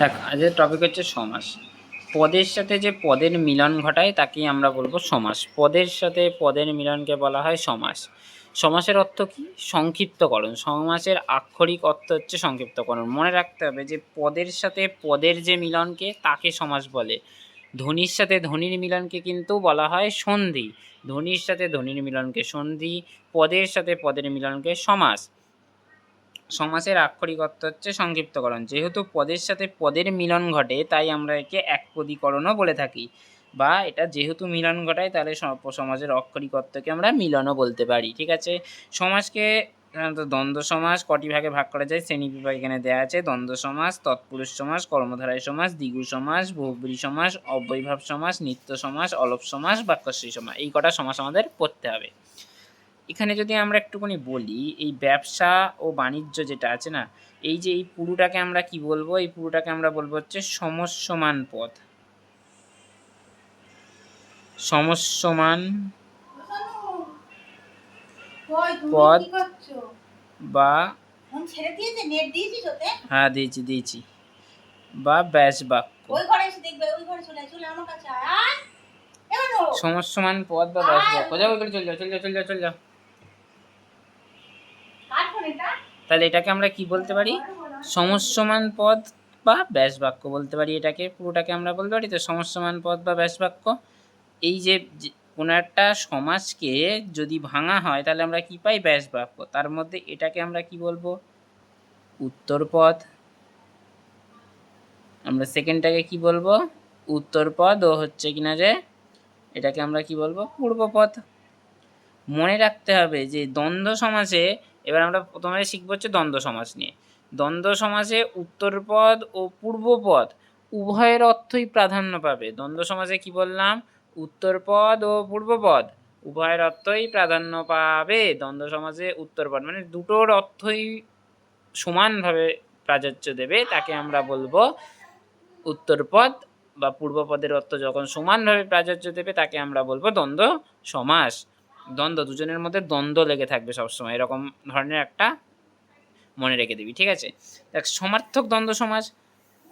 দেখ, আজকের টপিক হচ্ছে সমাস। পদের সাথে যে পদের মিলন ঘটায় তাকেই আমরা বলবো সমাস। পদের সাথে পদের মিলনকে বলা হয় সমাস। সমাসের অর্থ কি? সংক্ষিপ্তকরণ। সমাসের আক্ষরিক অর্থ হচ্ছে সংক্ষিপ্তকরণ। মনে রাখতে হবে যে পদের সাথে পদের যে মিলনকে তাকে সমাস বলে। ধ্বনির সাথে ধ্বনির মিলনকে কিন্তু বলা হয় সন্ধি। ধ্বনির সাথে ধ্বনির মিলনকে সন্ধি, পদের সাথে পদের মিলনকে সমাস। সমাসের আক্ষরিক অর্থ হচ্ছে সংক্ষিপ্তকরণ। যেহেতু পদের সাথে পদের মিলন ঘটে তাই আমরা একে একপদীকরণও বলে থাকি, বা এটা যেহেতু মিলন ঘটায় তাহলে সমাসের আক্ষরিক অর্থকে আমরা মিলনও বলতে পারি। ঠিক আছে। সমাসকে সাধারণত দ্বন্দ্ব সমাস কটি ভাগে ভাগ করা যায় শ্রেণীবিভাগ এখানে দেওয়া আছে। দ্বন্দ্ব সমাস, তৎপুরুষ সমাস, কর্মধারয় সমাস, দ্বিগু সমাস, বহুব্রী সমাস, অব্যয়ীভাব সমাস, নিত্য সমাস, অলপ সমাস, বাক্যাশ্রয়ী সমাস। এই কটা সমাস আমাদের পড়তে হবে। এখানে যদি আমরা একটুখানি বলি, এই ব্যবসা ও বাণিজ্য যেটা আছে না, এই যে এই পুরোটাকে আমরা কি বলবো? এই পুরোটাকে আমরা বলবো হচ্ছে সমস্যমান পদ। সমস্যমান পদ বা হ্যাঁ দিয়েছি বা ব্যাস বাক্য। সমস্যমান পদ বা ব্যাস বাক্য। যাও ওইখানে চল যাও। তাহলে এটাকে আমরা কি বলতে পারি? সমস্যমান পদ বা ব্যাস বাক্য বলতে পারি। এটাকে পুরোটাকে আমরা বলতে পারি তো সমস্যমান পদ বা ব্যাস বাক্য। এই যে কোনো একটা সমাজকে যদি ভাঙা হয় তাহলে আমরা কি পাই? ব্যাস বাক্য। তার মধ্যে এটাকে আমরা কি বলবো? উত্তরপদ। আমরা সেকেন্ডটাকে কি বলবো? উত্তরপদ। ও হচ্ছে কিনা যে এটাকে আমরা কি বলবো? পূর্বপদ। মনে রাখতে হবে যে দ্বন্দ্ব সমাসে, এবার আমরা প্রথমে শিখবো হচ্ছে দ্বন্দ্ব সমাস নিয়ে। দ্বন্দ্ব সমাসে উত্তরপদ ও পূর্বপদ উভয়ের অর্থই প্রাধান্য পাবে। দ্বন্দ্ব সমাসে কি বললাম? উত্তরপদ ও পূর্বপদ উভয়ের অর্থই প্রাধান্য পাবে। দ্বন্দ্ব সমাসে উত্তরপদ মানে দুটোর অর্থই সমানভাবে প্রাধান্য দেবে, তাকে আমরা বলবো উত্তরপদ, বা পূর্বপদের অর্থ যখন সমানভাবে প্রাধান্য দেবে তাকে আমরা বলবো দ্বন্দ্ব সমাস। দ্বন্দ্ব, দুজনের মধ্যে দ্বন্দ্ব লেগে থাকবে সবসময়, এরকম ধরনের একটা মনে রেখে দিবি। ঠিক আছে। দেখ, সমার্থক দ্বন্দ্ব সমাস।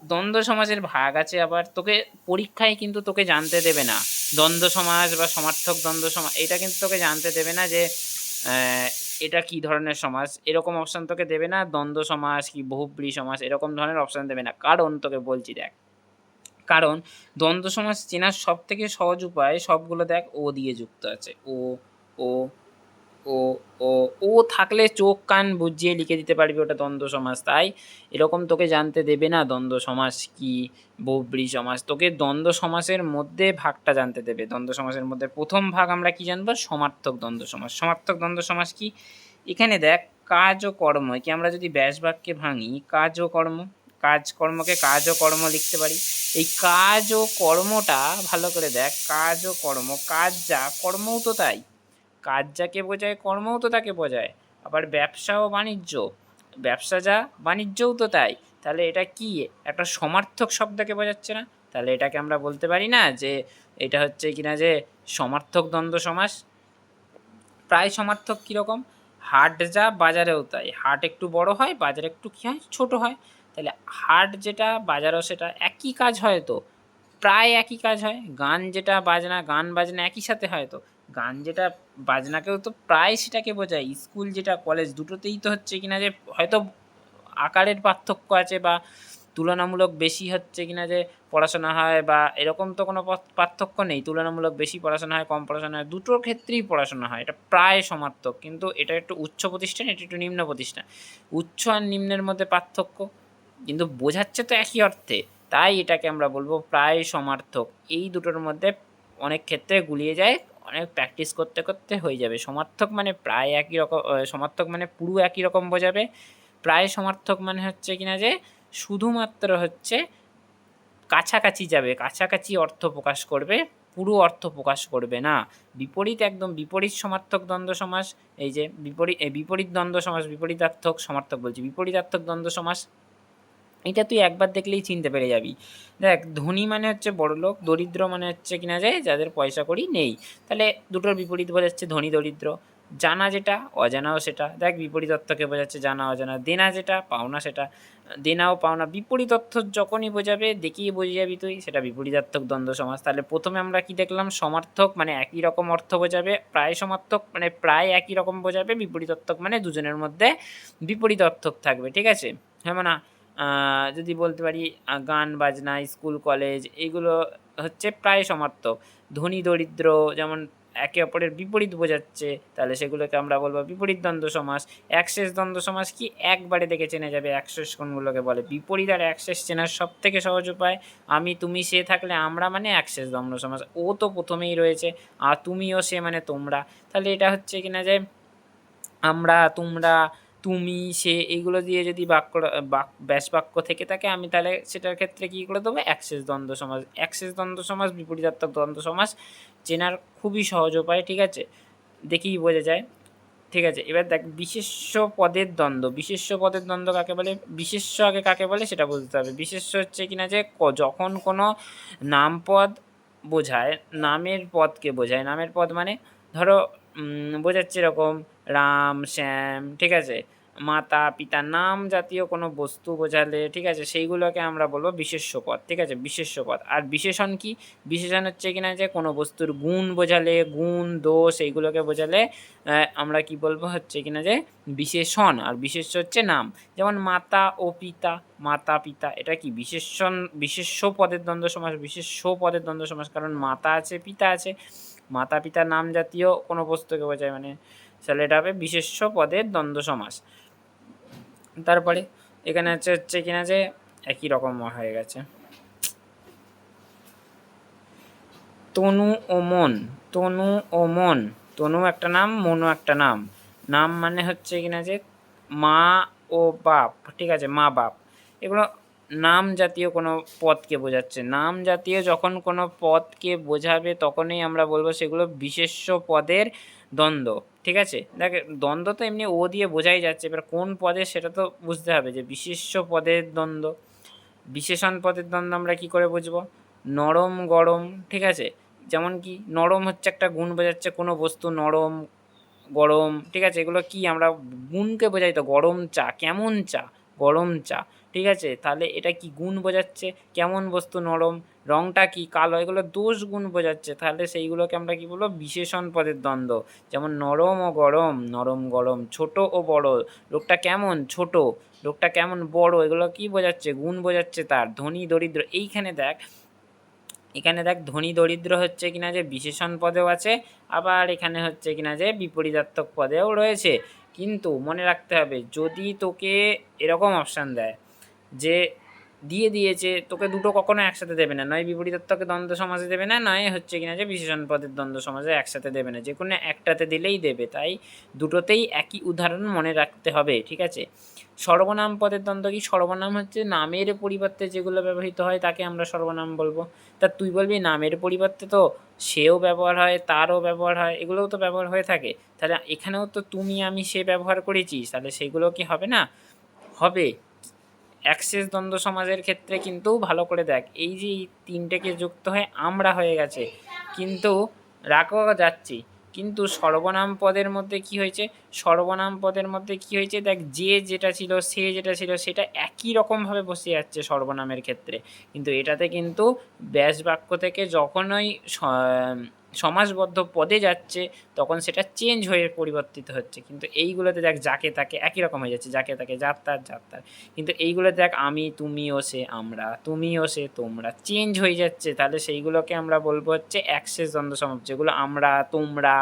দ্বন্দ্ব সমাসের ভাগ আছে, আবার তোকে পরীক্ষায় কিন্তু তোকে জানতে দেবে না দ্বন্দ্ব সমাস বা সমার্থক দ্বন্দ্ব সমাস, এটা কিন্তু তোকে জানতে দেবে না যে এটা কি ধরনের সমাস, এরকম অপশান তোকে দেবে না। দ্বন্দ্ব সমাস কি বহুব্রী সমাস এরকম ধরনের অপশান দেবে না। কারণ তোকে বলছি দেখ, কারণ দ্বন্দ্ব সমাস চেনার সব থেকে সহজ উপায়, সবগুলো দেখ ও দিয়ে যুক্ত আছে। ও ও ও ও ও থাকলে চোখ কান বুজিয়ে লিখে দিতে পারবি ওটা দ্বন্দ্ব সমাস। তাই এরকম তোকে জানতে দেবে না দ্বন্দ্ব সমাস কি বহুব্রী সমাস, তোকে দ্বন্দ্ব সমাসের মধ্যে ভাগটা জানতে দেবে। দ্বন্দ্ব সমাসের মধ্যে প্রথম ভাগ আমরা কি জানবো? সমার্থক দ্বন্দ্ব সমাস। সমার্থক দ্বন্দ্ব সমাস কি? এখানে দেখ, কাজ ও কর্ম কি আমরা যদি ব্যাস বাক্যে ভাঙি, কাজ ও কর্ম, কাজ কর্মকে কাজ ও কর্ম লিখতে পারি। এই কাজ ও কর্মটা ভালো করে দেখ, কাজ ও কর্ম, কাজ যা কর্মও তো তাই। কাজ যাকে বোঝায় কর্মও তো তাকে বোঝায়। আবার ব্যবসা ও বাণিজ্য, ব্যবসা যা বাণিজ্যও তো তাই। তাহলে এটা কি একটা সমার্থক শব্দকে বোঝাচ্ছে না? তাহলে এটাকে আমরা বলতে পারি না যে এটা হচ্ছে কিনা যে সমার্থক দ্বন্দ্ব সমাস। প্রায় সমার্থক কীরকম? হাট যা বাজারেও তাই। হাট একটু বড় হয়, বাজার একটু কী হয়? ছোট হয়। তাহলে হাট যেটা বাজারও সেটা, একই কাজ হয় তো, প্রায় একই কাজ হয়। গান যেটা বাজনা, গান বাজনা একই সাথে হয় তো, গান যেটা বাজনাকেও তো প্রায় সেটাকে বোঝায়। স্কুল যেটা কলেজ, দুটোতেই তো হচ্ছে কিনা যে হয়তো আকারের পার্থক্য আছে বা তুলনামূলক বেশি হচ্ছে কিনা যে পড়াশোনা হয়, বা এরকম তো কোনো পার্থক্য নেই। তুলনামূলক বেশি পড়াশোনা হয়, কম পড়াশোনা হয়, দুটোর ক্ষেত্রেই পড়াশোনা হয়। এটা প্রায় সমার্থক। কিন্তু এটা একটু উচ্চ প্রতিষ্ঠান, এটা একটু নিম্ন প্রতিষ্ঠান। উচ্চ আর নিম্নের মধ্যে পার্থক্য, কিন্তু বোঝাচ্ছে তো একই অর্থে। তাই এটাকে আমরা বলবো প্রায় সমার্থক। এই দুটোর মধ্যে অনেক ক্ষেত্রে গুলিয়ে যায়, অনেক প্র্যাকটিস করতে করতে হয়ে যাবে। সমার্থক মানে প্রায় একই রকম, সমার্থক মানে পুরো একই রকম বোঝাবে। প্রায় সমার্থক মানে হচ্ছে কিনা যে শুধুমাত্র হচ্ছে কাছাকাছি যাবে, কাছাকাছি অর্থ প্রকাশ করবে, পুরো অর্থ প্রকাশ করবে না। বিপরীত, একদম বিপরীত সমার্থক দ্বন্দ্ব সমাস। এই যে বিপরীত দ্বন্দ্ব সমাস, বিপরীতার্থক সমার্থক বলছি, বিপরীতার্থক দ্বন্দ্ব সমাস, এটা তুই একবার দেখলেই চিনতে পেরে যাবি। দেখ, ধনী মানে হচ্ছে বড়লোক, দরিদ্র মানে হচ্ছে কিনা যায় যাদের পয়সা কড়ি নেই। তাহলে দুটোর বিপরীত বোঝাচ্ছে ধনী দরিদ্র। জানা যেটা অজানাও সেটা, দেখ বিপরীত অর্থকে বোঝাচ্ছে জানা অজানা। দেনা যেটা পাওনা সেটা, দেনা ও পাওনা বিপরীত অর্থ যখনই বোঝাবে দেখিয়ে বুঝে যাবি তুই, সেটা বিপরীতার্থক দ্বন্দ্ব সমাস। তাহলে প্রথমে আমরা কি দেখলাম, সমার্থক মানে একই রকম অর্থ বোঝাবে, প্রায় সমার্থক মানে প্রায় একই রকম বোঝাবে, বিপরীতার্থক মানে দুজনের মধ্যে বিপরীত অর্থক থাকবে, ঠিক আছে। হ্যাঁ না, যদি বলতে পারি গান বাজনা, স্কুল কলেজ, এইগুলো হচ্ছে প্রায় সমার্থক। ধনী দরিদ্র যেমন একে অপরের বিপরীত বোঝাচ্ছে, তাহলে সেগুলোকে আমরা বলবো বিপরীত দ্বন্দ্ব সমাস। একশেষ দ্বন্দ্ব সমাস কি, একবারে দেখে চেনে যাবে একশেষ কোনগুলোকে বলে। বিপরীত আর একশেষ চেনার সব থেকে সহজ উপায়, আমি তুমি সে থাকলে আমরা মানে একশেষ দ্বন্দ্ব সমাস, ও তো প্রথমেই রয়েছে, আর তুমিও সে মানে তোমরা, তাহলে এটা হচ্ছে কিনা যে আমরা তোমরা তুমি সে এইগুলো দিয়ে যদি ব্যাস বাক্য থেকে থাকে, আমি তাহলে সেটার ক্ষেত্রে কী করে দেবো, একশেষ দ্বন্দ্ব সমাস। একশেষ দ্বন্দ্ব সমাস বিপরীতার্থক দ্বন্দ্ব সমাস চেনার খুবই সহজ উপায়, ঠিক আছে, দেখেই বোঝা যায়, ঠিক আছে। এবার দেখ বিশেষ্য পদের দ্বন্দ্ব। বিশেষ্য পদের দ্বন্দ্ব কাকে বলে, বিশেষ্য আগে কাকে বলে সেটা বলতে হবে। বিশেষ্য হচ্ছে কিনা যে যখন কোনো নামপদ বোঝায়, নামের পদকে বোঝায়, নামের পদ মানে ধরো বোঝাচ্ছে এরকম রাম শ্যাম, ঠিক আছে, মাতা পিতা, নাম জাতীয় কোনো বস্তু বোঝালে, ঠিক আছে, সেইগুলোকে আমরা বলবো বিশেষ্য পদ, ঠিক আছে, বিশেষ্য পদ। আর বিশেষণ কি, বিশেষণ হচ্ছে কিনা যে কোনো বস্তুর গুণ বোঝালে, গুণ দোষ এইগুলোকে বোঝালে আমরা কি বলবো হচ্ছে কিনা যে বিশেষণ। আর বিশেষ্য হচ্ছে নাম, যেমন মাতা ও পিতা, মাতা পিতা, এটা কি বিশেষণ, বিশেষ্য পদের দ্বন্দ্ব সমাস, বিশেষ্য পদের দ্বন্দ্ব সমাস, কারণ মাতা আছে পিতা আছে, মাতা পিতা নাম জাতীয় কোনো বস্তুকে বোঝায়, মানে তাহলে এটা হবে বিশেষ্য পদের দ্বন্দ্ব সমাস। তারপরে এখানে হচ্ছে কিনা যে একই রকম হয়ে গেছে, তনু ও মন। তনু ও মন, তনু একটা নাম, মনও একটা নাম। নাম মানে হচ্ছে কিনা যে মা ও বাপ, ঠিক আছে, মা বাপ, এগুলো নাম জাতীয় কোনো পদকে বোঝাচ্ছে। নাম জাতীয় যখন কোনো পদকে বোঝাবে তখনই আমরা বলবো সেগুলো বিশেষ্য পদের দ্বন্দ্ব, ঠিক আছে। দেখ দ্বন্দ্ব তো এমনি ও দিয়ে বোঝাই যাচ্ছে, এবার কোন পদে সেটা তো বুঝতে হবে, যে বিশেষ্য পদের দ্বন্দ্ব। বিশেষণ পদের দ্বন্দ্ব আমরা কি করে বুঝবো, নরম গরম, ঠিক আছে, যেমন কি নরম হচ্ছে একটা গুণ বোঝাচ্ছে, কোনো বস্তু নরম গরম, ঠিক আছে, এগুলো কি আমরা গুণকে বোঝাই তো, গরম চা, কেমন চা, গরম চা, ঠিক আছে, তাহলে এটা কি গুণ বোঝাচ্ছে, কেমন বস্তু নরম, রঙটা কি কালো, এগুলো দোষ গুণ বোঝাচ্ছে, তাহলে সেইগুলোকে আমরা কি বলবো বিশেষণ পদের দ্বন্দ্ব। যেমন নরম ও গরম, নরম গরম, ছোট ও বড়, লোকটা কেমন ছোট, লোকটা কেমন বড়, এগুলো কি বোঝাচ্ছে, গুণ বোঝাচ্ছে তার। ধনী দরিদ্র, এইখানে দেখ, এখানে দেখ ধনী দরিদ্র হচ্ছে কিনা যে বিশেষণ পদেও আছে, আবার এখানে হচ্ছে কিনা যে বিপরীতার্থক পদেও রয়েছে। কিন্তু মনে রাখতে হবে, যদি তোকে এরকম অপশান দেয় যে দিয়ে দিয়েছে, তোকে দুটো কখনো একসাথে দেবে না, নয় বিপরীতার্থকে দ্বন্দ্ব সমাসে দেবে না, নয় হচ্ছে কিনা যে বিশেষণ পদের দ্বন্দ্ব সমাসে একসাথে দেবে না, যে কোনো একটাতে দিলেই দেবে, তাই দুটোতেই একই উদাহরণ মনে রাখতে হবে, ঠিক আছে। সর্বনাম পদের দ্বন্দ্ব কি, সর্বনাম হচ্ছে নামের পরিবর্তে যেগুলো ব্যবহৃত হয় তাকে আমরা সর্বনাম বলবো। তা তুই বলবি নামের পরিবর্তে তো সেও ব্যবহার হয়, তারও ব্যবহার হয়, এগুলোও তো ব্যবহার হয়ে থাকে, তাহলে এখানেও তো তুমি আমি সে ব্যবহার করেছি, তাহলে সেগুলো কি হবে না, হবে। একশেষ দ্বন্দ্ব সমাজের ক্ষেত্রে কিন্তু ভালো করে দেখ, এই যে তিনটেকে যুক্ত হয়ে আমরা হয়ে গেছে, কিন্তু রাখো যাচ্ছি, কিন্তু সর্বনাম পদের মধ্যে কি হয়েছে, সর্বনাম পদের মধ্যে কি হয়েছে দেখ, যে যেটা ছিল সে যেটা ছিল সেটা একই রকমভাবে বসে যাচ্ছে সর্বনামের ক্ষেত্রে, কিন্তু এটাতে কিন্তু ব্যাস বাক্য থেকে যখনই সমাসবদ্ধ পদে যাচ্ছে তখন সেটা চেঞ্জ হয়ে পরিবর্তিত হচ্ছে, কিন্তু এইগুলোতে দেখ যাকে তাকে একই রকম হয়ে যাচ্ছে, যাকে তাকে যার তার যার তার, কিন্তু এইগুলো দেখ আমি তুমি ও সে আমরা, তুমি ও সে তোমরা, চেঞ্জ হয়ে যাচ্ছে, তাহলে সেইগুলোকে আমরা বলবো হচ্ছে একশেষ দ্বন্দ্ব সমাস। যেগুলো আমরা তোমরা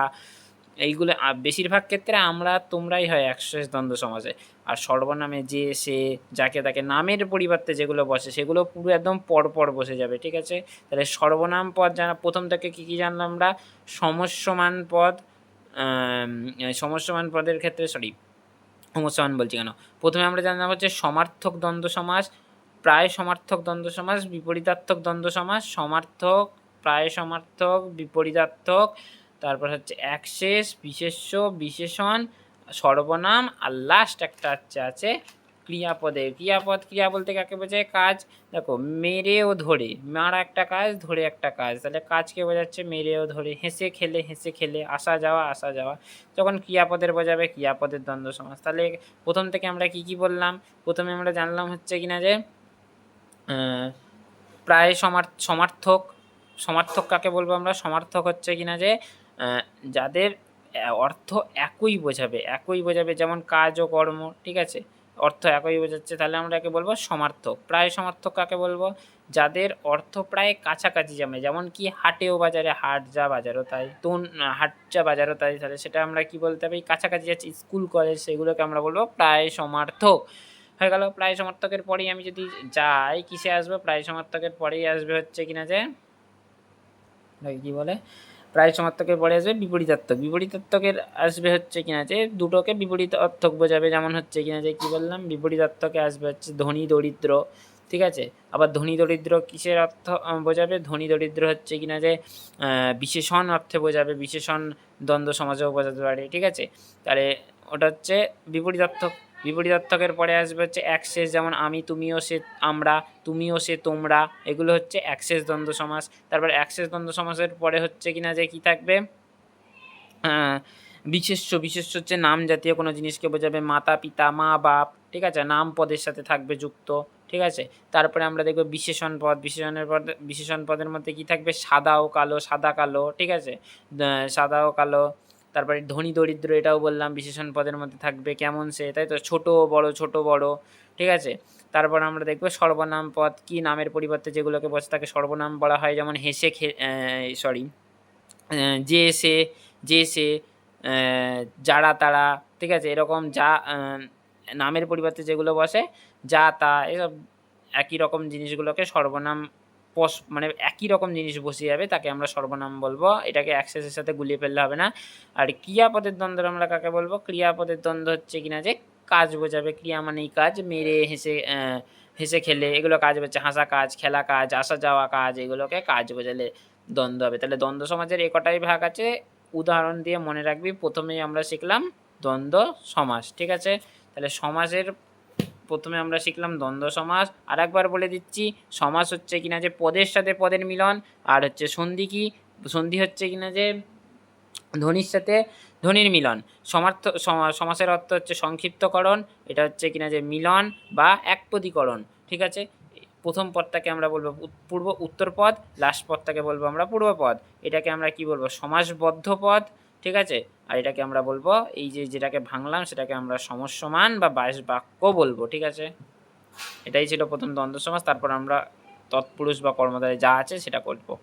এইগুলো বেশিরভাগ ক্ষেত্রে আমরা তোমরাই হয় একশেষ দ্বন্দ্ব সমাসে। আর সর্বনামে যে সে যাকে তাকে নামের পরিবর্তে যেগুলো বসে সেগুলো পুরো একদম পরপর বসে যাবে, ঠিক আছে। তাহলে সর্বনাম পদ জানা প্রথম থেকে কী কী জানলাম আমরা, সমস্যমান পদ, সমস্যমান পদের ক্ষেত্রে সমস্যমান বলছি কেন, প্রথমে আমরা জানলাম হচ্ছে সমার্থক দ্বন্দ্ব সমাস, প্রায় সমার্থক দ্বন্দ্ব সমাস, বিপরীতার্থক দ্বন্দ্ব সমাস, সমার্থক, প্রায় সমার্থক, বিপরীতার্থক, তারপর হচ্ছে একশেষ, বিশেষ্য, বিশেষণ, সর্বনাম, আর লাস্ট একটা আছে ক্রিয়াপদে, ক্রিয়া বলতে কাকে বোঝায়? কাজ। দেখো মেরে ও ধরে, মারা একটা কাজ, ধরে একটা কাজ, তাহলে কাজকে বোঝাচ্ছে মেরে ও ধরে। হেসে খেলে, আসা যাওয়া, যখন ক্রিয়াপদের বোঝাবে ক্রিয়াপদের দ্বন্দ্ব সমাস। তাহলে প্রথম থেকে আমরা কি বললাম? প্রথমে আমরা জানলাম হচ্ছে কিনা যে প্রায় সমার্থক কাকে বলবো আমরা? সমার্থক হচ্ছে কিনা যে যাদের অর্থ একই বোঝাবে, যেমন কাজ ও কর্ম, ঠিক আছে, অর্থ একই বোঝাচ্ছে, তাহলে আমরা একে বলবো সমার্থক। প্রায় সমার্থক কাকে বলবো? যাদের অর্থ প্রায় কাছাকাছি জমে, যেমন কি হাটে ও বাজারে, হাট যা বাজারও তাই, হাট যা বাজারও তাই, তাহলে সেটা আমরা কি বলতে হবে? কাছাকাছি যাচ্ছে স্কুল কলেজ, সেগুলোকে আমরা বলবো প্রায় সমার্থক। হয়ে গেল। প্রায় সমার্থকের পরেই আমি যদি যাই, কিসে আসবো? প্রায় সমার্থকের পরেই আসবে হচ্ছে কিনা যে কি বলে, প্রায় সমার্থকের পরে আসবে বিপরীতার্থক। বিপরীতার্থকের আসবে হচ্ছে কিনা যে দুটোকে বিপরীত অর্থক বোঝাবে, যেমন হচ্ছে কিনা যে কি বললাম, বিপরীতার্থকে আসবে হচ্ছে ধনী দরিদ্র, ঠিক আছে। আবার ধনী দরিদ্র কিসের অর্থ বোঝাবে? ধনী দরিদ্র হচ্ছে কিনা যে বিশেষণ অর্থে বোঝাবে, বিশেষণ দ্বন্দ্ব সমাজেও বোঝাতে পারে, ঠিক আছে। তাহলে ওটা হচ্ছে বিপরীতার্থক। বিপরীতার্থকের পরে আসবে হচ্ছে একশেষ, যেমন আমি, তুমিও, সে, আমরা, তুমিও, সে, তোমরা, এগুলো হচ্ছে একশেষ দ্বন্দ্ব সমাস। তারপর একশেষ দ্বন্দ্ব সমাসের পরে হচ্ছে কিনা যে কি থাকবে? বিশেষ্য হচ্ছে নাম জাতীয় কোনো জিনিসকে বোঝাবে, মাতা পিতা, মা বাপ, ঠিক আছে, নাম পদের সাথে থাকবে যুক্ত, ঠিক আছে। তারপরে আমরা দেখব বিশেষণ পদের মধ্যে কি থাকবে? সাদা ও কালো, সাদা কালো, ঠিক আছে, সাদা ও কালো। তারপরে ধনী দরিদ্র, এটাও বললাম বিশেষণ পদের মধ্যে থাকবে, কেমন সে, তাই তো, ছোট বড়, ঠিক আছে। তারপর আমরা দেখব সর্বনাম পদ, কি নামের পরিবর্তে যেগুলোকে বসে তাকে সর্বনাম বলা হয়, যেমন যে সে, যারা তারা, ঠিক আছে, এরকম যা নামের পরিবর্তে যেগুলো বসে, যা তা, এসব একই রকম জিনিসগুলোকে সর্বনাম, মানে একই রকম জিনিস বসে যাবে, তাকে আমরা সর্বনাম বলবো। এটাকে অ্যাক্সেসের সাথে গুলিয়ে ফেললে হবে না। আর ক্রিয়াপদের দ্বন্দ্ব আমরা কাকে বলবো? ক্রিয়াপদের দ্বন্দ্ব হচ্ছে কিনা যে কাজ বোঝাবে। ক্রিয়া মানেই কাজ, মেরে হেসে খেলে, এগুলো কাজ বোঝাচ্ছে, হাসা কাজ, খেলা কাজ, আসা যাওয়া কাজ, এগুলোকে কাজ বোঝালে দ্বন্দ্ব হবে। তাহলে দ্বন্দ্ব সমাজের কটাই ভাগ আছে, উদাহরণ দিয়ে মনে রাখবি। প্রথমেই আমরা শিখলাম দ্বন্দ্ব সমাস, ঠিক আছে। তাহলে সমাসের প্রথমে আমরা শিখলাম দ্বন্দ্ব সমাস। আর একবার বলে দিচ্ছি, সমাস হচ্ছে কিনা যে পদের সাথে পদের মিলন, আর হচ্ছে সন্ধি কি? সন্ধি হচ্ছে কিনা যে ধ্বনির সাথে ধ্বনির মিলন। সমাসের অর্থ হচ্ছে সংক্ষিপ্তকরণ, এটা হচ্ছে কিনা যে মিলন বা একপদীকরণ, ঠিক আছে। প্রথম পদটাকে আমরা বলবো উত্তর পদ, লাস্ট পদটাকে বলবো আমরা পূর্ব পদ। এটাকে আমরা কি বলবো? সমাসবদ্ধ পদ, ঠিক আছে। আর এটাকে আমরা বলবো, এই যে যেটাকে ভাঙলাম সেটাকে আমরা সমস্যমান বা বাইশ বাক্য বলবো, ঠিক আছে। এটাই ছিল প্রথম দ্বন্দ্ব সমাস। তারপর আমরা তৎপুরুষ বা কর্মধারয় যা আছে সেটা করবো।